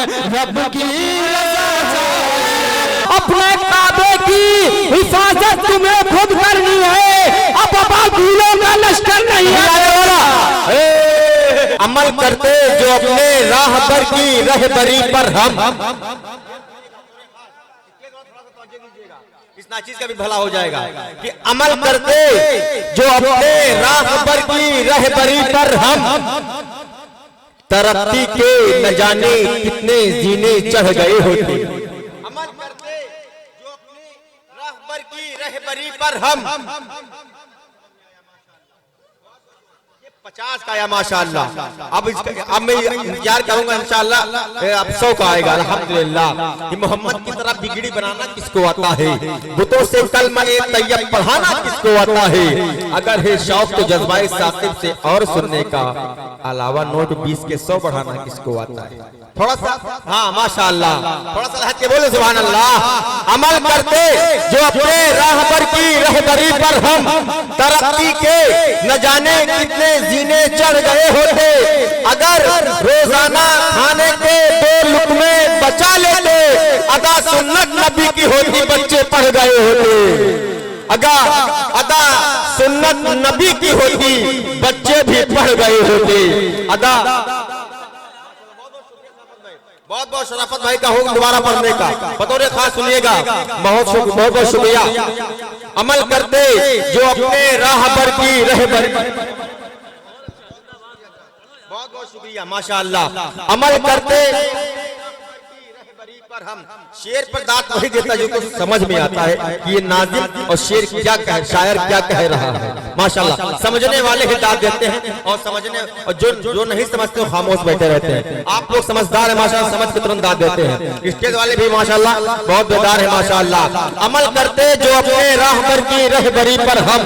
रब की रज़ा चाहिए। अपने काबे की हिफाजत तुम्हें खुद करनी है, अब अबादूलों का लश्कर नहीं आने वाला। अमल करते जो अपने राहबर की रहबरी पर हम, इस नाचीज का भी भला हो जाएगा कि अमल करते जो अपने राहबर की रहबरी पर हम, तरक्की के न जाने कितने जीने चढ़ गए होते। अमल करते जो अपने राहबर की रहबरी पर हम, 50 का या माशाअल्लाह। अब मैं इंतजार करूंगा इंशाअल्लाह, अब 100 का आएगा अल्हम्दुलिल्लाह। कि मोहम्मद की तरह बिगड़ी बनाना किसको आता है, बुतों से कलमा तैयब पढ़ाना किसको आता है। अगर है शौक तो जज्बाए साकिब से और सुनने का, अलावा नोट 20 के 100 बढ़ाना किसको आता है। थोड़ा सा हाँ माशाअल्लाह, थोड़ा सा हट के बोले सुभान अल्लाह। अमल करते जो अपने राहबर की रहबरी पर हम, तरक्की के न जाने कितने जीने चढ़ गए होते। अगर रोजाना खाने के 2 लुक़मे बचा लेते, अदा सुन्नत नबी की होती बच्चे पढ़ गए होते। अदा सुन्नत नबी की होती बच्चे भी पढ़ गए होते। अदा बहुत बहुत शराफत भाई का होगा दोबारा पढ़ने का, बतौर खास सुनिएगा। बहुत बहुत शुक्रिया। अमल करते जो अपने राहबर की रहबरी, बहुत बहुत शुक्रिया माशाअल्लाह। अमल करते पर हम, शेर पर दांत वही देता जो कुछ समझ में आता है कि ये नाज़िम और शेर क्या कह, शायर क्या कह रहा है। माशाअल्लाह समझने वाले ही दांत देते हैं, और समझने और जो नहीं समझते वो खामोश बैठे रहते हैं। आप लोग समझदार है माशाअल्लाह, समझ के तुरंत दांत देते हैं। स्टेज वाले भी माशाअल्लाह बहुत बेदार है माशाअल्लाह। अमल करते जो अपने राहबर की रहबरी पर हम,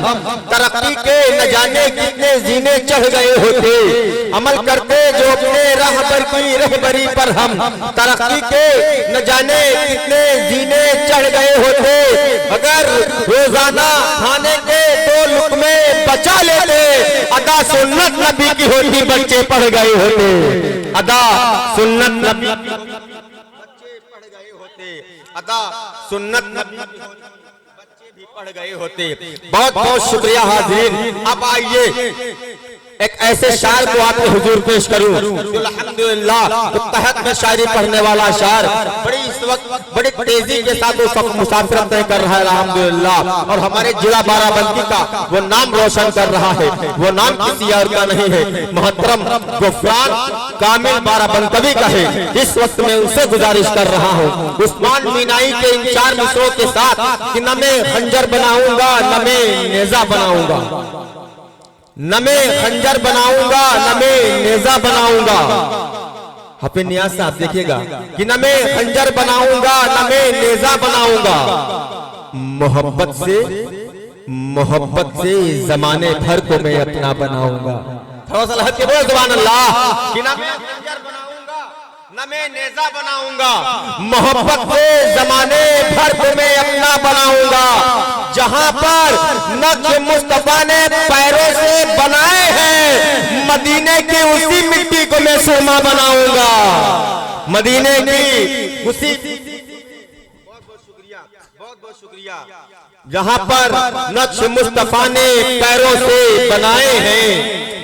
तरक्की के न जाने कितने जीने चढ़ गए होते। अमल करते जो अपने राहबर की रहबरी पर हम, तरक्की के न जाने कितने जीने चढ़ गए होते। अगर रोजाना खाने के 2 लुक़मे बचा लेते, अदा सुन्नत नबी की होती बच्चे पढ़ गए होते। अदा सुन्नत नबी बच्चे पढ़ गए होते। अदा सुन्नत नबी बच्चे भी पढ़ गए होते। बहुत बहुत शुक्रिया हाज़रीन। अब आइए एक ऐसे शायर को आपके हुजूर पेश करूं जो अल्हम्दुलिल्लाह तो तहत में शायरी पढ़ने वाला शायर बड़ी इस वक्त बड़ी तेजी के साथ उस वक्त मुसाफिरत तय कर रहा है अल्हम्दुलिल्लाह, और हमारे जिला बाराबंकी का वो नाम रोशन कर रहा है। वो नाम किसी और का नहीं है, मोहतरम गुफरान कामिल बाराबंकवी का है। इस वक्त मैं उनसे गुजारिश कर रहा हूँ उस्मान मीनाई के इन 4 मिसरों के साथ कि न मैं खंजर बनाऊंगा न मैं नेजा बनाऊंगा, न मैं खंजर बनाऊंगा न मैं नेजा बनाऊंगा। हाफिज नियाज़ साहब देखिएगा कि न मैं खंजर बनाऊंगा न मैं नेजा बनाऊंगा, मोहब्बत से जमाने भर को मैं अपना बनाऊंगा। थोड़ा सा लहज़ के बोल सुभान अल्लाह। कि न मैं खंजर बनाऊंगा न मैं नेजा बनाऊंगा, मोहब्बत से जमाने भर को मैं अपना बनाऊंगा। जहां पर नक्श मुस्तफा ने पैरों से बनाए हैं, मदीने की उसी मिट्टी को मैं सुरमा बनाऊंगा। मदीने की उसी, बहुत बहुत शुक्रिया, बहुत बहुत शुक्रिया। जहां पर नक्श मुस्तफा ने पैरों से बनाए हैं,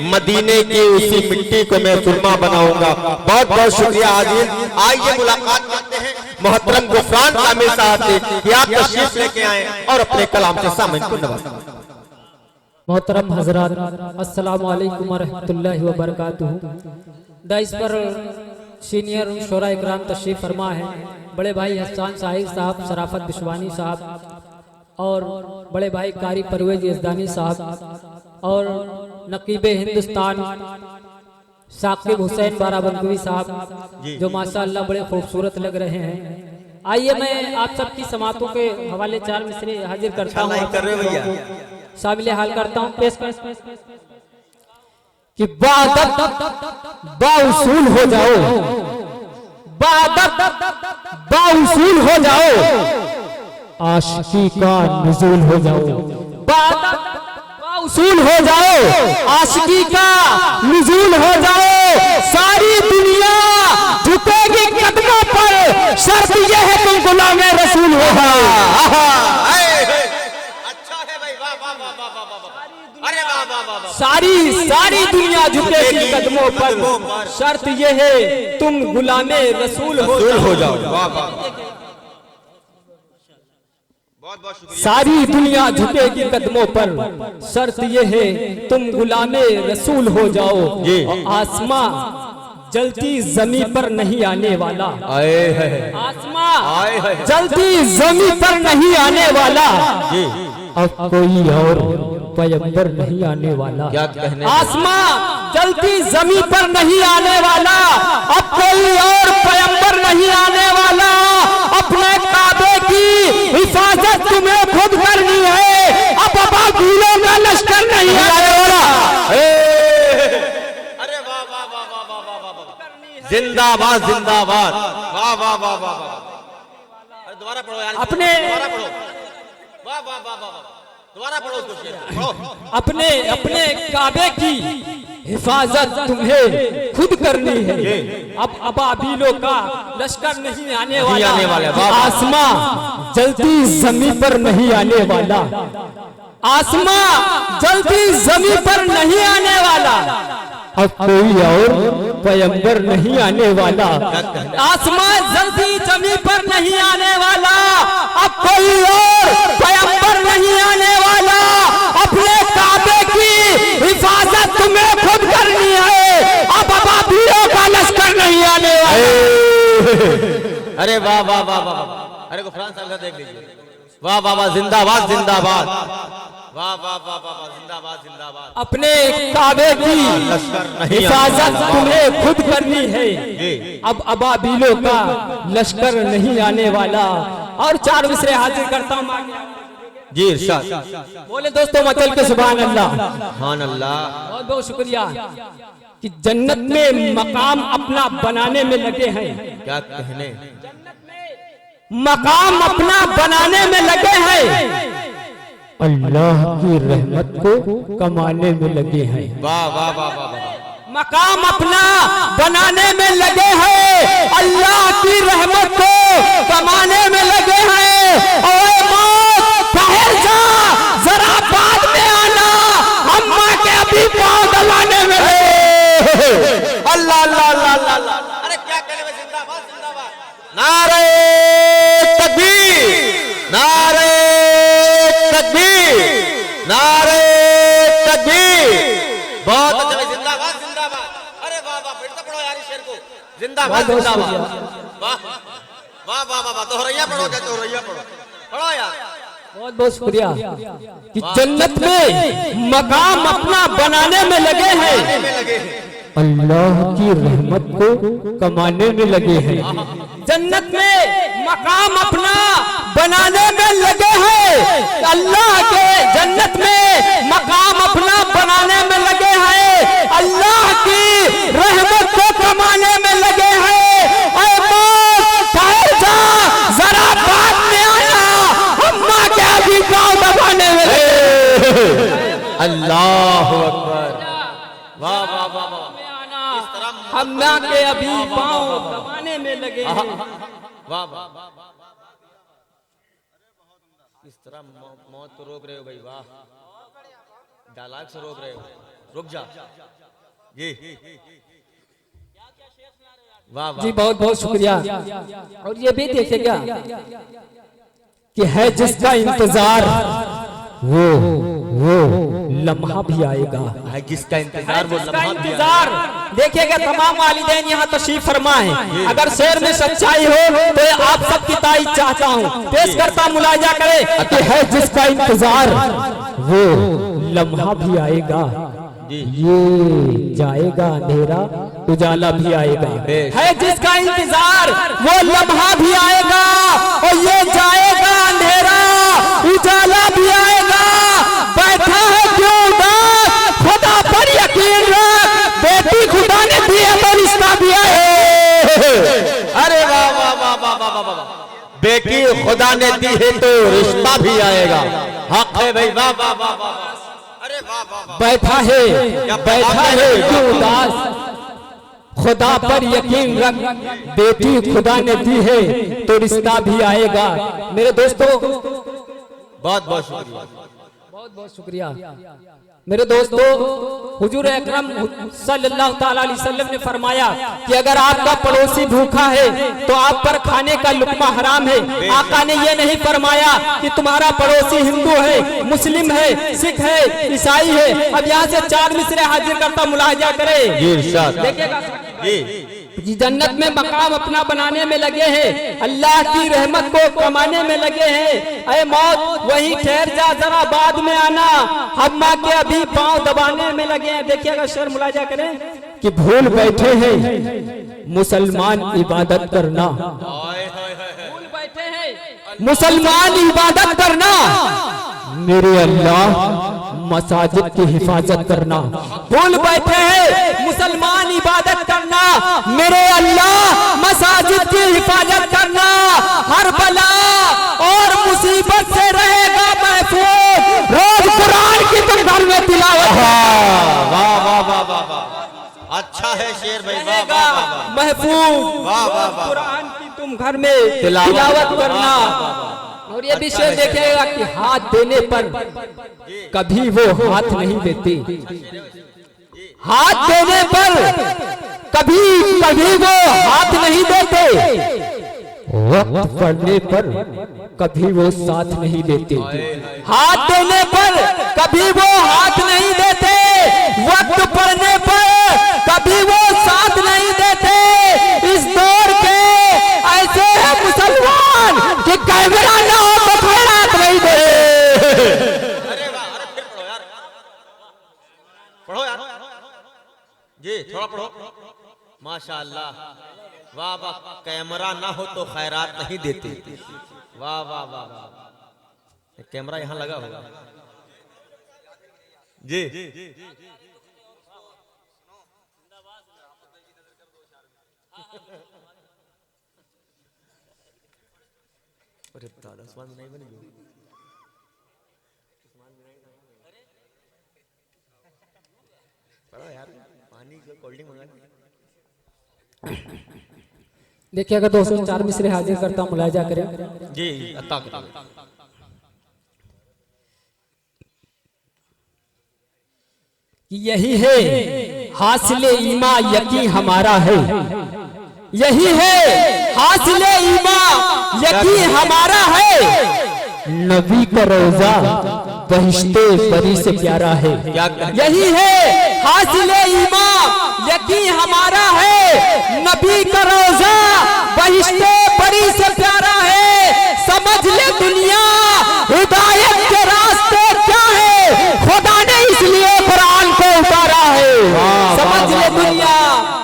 मदीने की उसी मिट्टी को मैं सुरमा बनाऊंगा। बहुत बहुत शुक्रिया हाज़िर। आइए मुलाकात करते हैं मोहतरम गुफरान कामिल साहब से कि आप तशरीफ लेके आए और अपने कलाम से सामईन को नवाजें। मोहतरम हजरात अस्सलामु अलैकुम व रहमतुल्लाहि व बरकातुहू। दाइस पर सीनियर शोरा इकराम तशरीफ फरमा है, बड़े भाई हसन साहिब साहब, शराफत बिशवानी साहब, और बड़े भाई कारी परवेज यज़दानी साहब, और नकीब हिंदुस्तान साकिब हुसैन बाराबंकवी साहब जो माशाअल्लाह बड़े खूबसूरत लग रहे हैं। आइए मैं आप सबकी समातों के हवाले 4 मिसरे हाजिर करता हूँ, शामिल हाल करता हूँ, पेश कि बाउसूल हो जाओ, बाउसूल हो जाओ, आशिकी का नुज़ूल हो जाओ। बाउसूल हो जाओ, आशिकी का नुज़ूल हो जाओ। सारी दुनिया झुकेगी कदमों पर, शर्त यह है तुम गुलाम रसूल हो जाओ। अच्छा है भाई, वाह वाह वाह वाह वाह वाह, अरे वाह वाह वाह वाह। सारी दुनिया झुकेगी कदमों पर, शर्त यह है तुम गुलाम रसूल हो जाओ। वाह वाह, बहुत बहुत शुक्रिया। सारी दुनिया झुकेगी कदमों पर, शर्त यह है तुम गुलामे रसूल हो जाओ। और आसमां जलती जमीन पर नहीं आने वाला, आए है आसमां जलती जमीन पर नहीं आने वाला, अब कोई और पैगंबर नहीं आने वाला। क्या कहने, आसमां जलती जमीन पर नहीं आने वाला, अब कोई और पैगंबर नहीं आने वाला। अपने काबे की हिफाजत तुम्हें खुद करनी है, अब अबाबीलों का लश्कर नहीं आने वाला। अरे वाह वाह वाह वाह वाह वाह वाह, जिंदाबाद जिंदाबाद, वाह वाह वाह वाह वाह। अरे दोबारा पढ़ो यार, अपने दोबारा पढ़ो, वाह वाह वाह वाह, दोबारा पढ़ो उसको, पढ़ो। अपने काबे की हिफाजत तुम्हें खुद करनी है, अब अबाबीलों का लश्कर नहीं आने वाला। आसमां जलती जमीन पर नहीं आने वाला, आसमां जलती जमीन पर नहीं आने वाला, अब कोई और पैगंबर नहीं आने वाला। आसमां जलती जमीन पर नहीं आने वाला, अब कोई और पैगंबर नहीं आने वाला। अपने काबे की हिफाजत तुम्हें खुद करनी है, अब अबाबीलों का लश्कर नहीं आने वाला। अरे वाह वाह वाह वाह, अरे गुफरान साहब का देख लीजिए, वाह वाह वाह, जिंदाबाद जिंदाबाद, वाह वाह वाह वाह, जिंदाबाद जिंदाबाद। अपने काबे की हिफाजत तुम्हें खुद करनी है, अब अबाबीलों का लश्कर नहीं आने वाला। और 4 मिसरे हाजिर करता हूँ जी, इरशाद बोले दोस्तों, मचल के सुभान अल्लाह। सुभान अल्लाह, बहुत बहुत शुक्रिया कि जन्नत में मकाम अपना बनाने में लगे हैं, क्या कहने, मकाम अपना बनाने में लगे हैं, अल्लाह की रहमत को कमाने में लगे हैं। वाह वाह वाह वाह वाह, मकाम अपना बनाने में लगे हैं, अल्लाह की रहमत को कमाने में लगे हैं। ओए मौत ठहर जा, जरा बाद में आना, अम्मा के अभी पाँव दबाने में अल्लाह अल्लाह अल्लाह अल्लाह। अरे क्या कहने में, जिंदाबाद जिंदाबाद, नारे तकबीर, नारे तकबीर, नारे तकबीर। बहुत अच्छा भाई, जिंदाबाद जिंदाबाद। अरे वाह वाह, फिर तो पढ़ो यार इस शेर को, जिंदाबाद जिंदाबाद, वाह वाह वाह वाह वाह। दोहरैया पढ़ो, क्या दोहरैया पढ़ो, पढ़ो यार। बहुत बहुत शुक्रिया कि जन्नत में मकाम अपना बनाने में लगे हैं, अल्लाह की रहमत को कमाने में लगे हैं। जन्नत में मकाम अपना बनाने में लगे हैं, अल्लाह के जन्नत में मकाम अपना बनाने में लगे हैं, अल्लाह की रहमत को कमाने में लगे हैं। ऐ मौत ठहर जा, जरा बाद में आना, अम्मा के अभी पाँव दबाने में अल्लाह अकबर, वाह वाह वाह वाह, अम्मा के अभी पाँव दबाने में लगे हैं। वाह वाह, इस तरह मौत को रोक रहे हो भाई, वाह, डायलॉग से रोक रहे हो, रुक जा जी, वाह वाह जी, बहुत बहुत शुक्रिया। और ये भी देखिएगा कि है जिसका इंतजार वो लम्हा भी आएगा, है जिसका इंतजार वो जिसका लम्हा भी आएगा। इंतजार देखिएगा। तमाम वालिदैन यहाँ तशरीफ फरमा है, अगर शेर में सच्चाई हो तो आप सबकी तारीफ चाहता हूँ, पेश करता मुलाजा करे कि है जिसका इंतजार वो लम्हा भी आएगा, ये जाएगा अंधेरा उजाला भी आएगा। है जिसका इंतजार वो लम्हा भी आएगा, और ये जाएगा अंधेरा उजाला भी आएगा। बैठा है क्यों उदास, खुदा पर यकीन रख, बेटी खुदा ने दी है तो रिश्ता भी आएगा। अरे वाह वाह वाह वाह वाह वाह वाह, बेटी खुदा ने दी है तो रिश्ता भी आएगा, हक है भाई, वाह वाह वाह वाह। अरे वाह वाह वाह, बैठा है क्यों उदास, खुदा पर यकीन रख, बेटी खुदा ने दी है तो रिश्ता भी आएगा। मेरे दोस्तों बहुत बहुत शुक्रिया, बहुत बहुत शुक्रिया। मेरे दोस्तों, हुजूर अकरम सल्लल्लाहु ताला अलैहि वसल्लम ने फरमाया कि अगर आपका पड़ोसी भूखा है तो आप पर खाने का लुक्मा हराम है। आका ने ये नहीं फरमाया कि तुम्हारा पड़ोसी हिंदू है, मुस्लिम है, सिख है, ईसाई है। अब यहाँ से 4 मिसरे हाजिर करता मुलाहिजा करे। देखिएगा जी, जन्नत में मकाम अपना बनाने में लगे हैं, अल्लाह की रहमत को कमाने में लगे हैं। अरे मौत वहीं ठहर जा, जरा बाद में आना, हम माँ के अभी पांव दबाने में लगे हैं। देखिएगा शेर मुलाजा करें कि भूल बैठे हैं मुसलमान इबादत करना, भूल बैठे हैं मुसलमान इबादत करना, मेरे अल्लाह मसाजिद की हिफाजत करना। भूल बैठे हैं मुसलमान इबादत करना, मेरे अल्लाह मसाजिद की हिफाजत करना। हर बला और मुसीबत से रहेगा महफूज, रोज कुरान की तुम घर में तिलावत। वाह वाह वाह वाह, अच्छा है शेर भाई, वाह वाह वाह, महफूज, वाह वाह वाह, कुरान की तुम घर में तिलावत करना। और ये भी शेर देखिएगा कि हाथ देने पर कभी वो हाथ नहीं देते, हाथ देने पर कभी कभी वो हाथ नहीं देते, वक्त पड़ने पर कभी वो साथ नहीं देते। हाथ देने पर कभी वो हाथ नहीं देते, वक्त पड़ने पर कभी वो साथ नहीं देते। इस दौर के ऐसे है मुसलमान कि कैमरा ना हो तो खैरात नहीं दे। अरे वाह, अरे फिर पढ़ो यार, पढ़ो यार जी, थोड़ा पढ़ो। माशाअल्लाह, वाह वाह, कैमरा ना हो तो खैरात नहीं देते। वाह वाह वाह वाह, कैमरा यहाँ लगा होगा जी। अरे दादा नहीं बनेगी, यार पानी कोल्ड ड्रिंक मंगा। देखिए अगर दोस्तों 4 मिसरे हाजिर करता हूँ, मुलाहिजा करें जी। अता यही है हासिले ईमा यकीन हमारा है, यही है हासिले ईमा यकीन हमारा है। नबी का रोजा बहिश्ते बरी से प्यारा है, यही है हासिले ईमा यकीन हमारा है। नबी का रोजा बहिश्ते बरी से प्यारा है। समझ ले दुनिया हिदायत के रास्ते क्या है, खुदा ने इसलिए कुरान को उतारा है। समझ ले दुनिया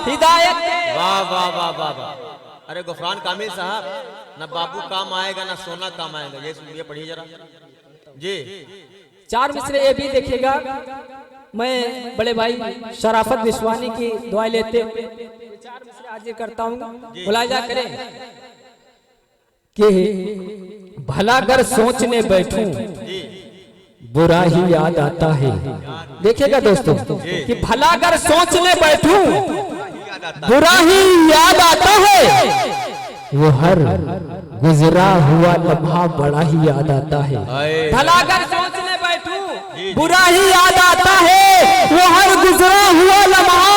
हिदायत। वाह वाह वाह वाह वाह। अरे गुफरान कामिल साहब, ना बाबू काम आएगा ना सोना काम आएगा, ये पढ़िए जरा जी। 4 मिसरे ये भी देखिएगा। मैं बड़े भाई शराफत विश्वानी की दुआ लेते हुए 4 मिसरे हाजिर करता हूँ, मुलाहिजा करें कि भला अगर सोचने बैठूं बुरा ही याद आता है। देखिएगा दोस्तों कि भला अगर सोचने बैठूं बुरा ही याद आता है, वो हर गुजरा हुआ लम्हा बड़ा ही याद आता है। भला अगर सोचने बैठूं बुरा ही याद आता है, वो हर गुजरा हुआ लम्हा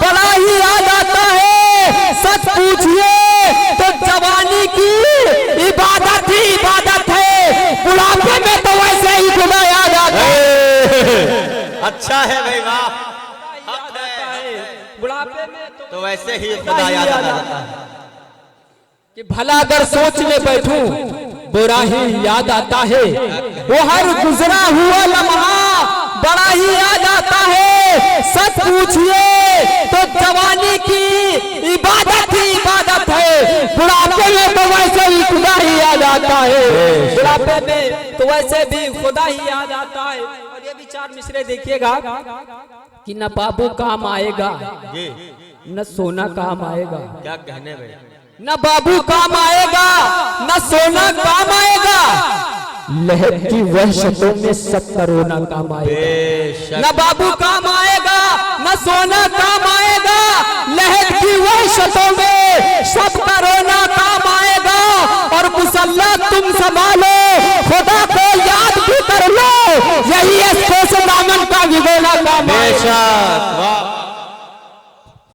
बड़ा ही याद आता है। सच पूछिए तो जवानी की इबादत ही इबादत है, बुढ़ापे में तो वैसे ही खुदा याद आता है। अच्छा है भाई, वाह, बुढ़ापे में तो वैसे ही खुदा याद आता है। कि भला अगर सोचने बैठूं बुरा ही याद आता है, वो हर गुजरा हुआ लम्हा बड़ा ही याद आता है। सच पूछिए तो जवानी की इबादत ही इबादत है, बुढ़ापे में तो वैसे ही खुदा ही याद आता है। बुढ़ापे में तो वैसे भी खुदा ही याद आता है। और ये भी 4 मिसरे देखिएगा कि न बाबू काम आएगा न सोना काम आएगा। क्या कहने भाई, न बाबू काम आएगा न सोना काम आएगा, लहर की वहशतों में सब करोना काम आएगा, न बाबू काम आएगा, न सोना काम आएगा। लहर की वहशतों में सब करोना काम आएगा। और मुसल्ला तुम संभालो, खुदा को याद भी कर लो, यही है दामन का भिगोना काम आएगा।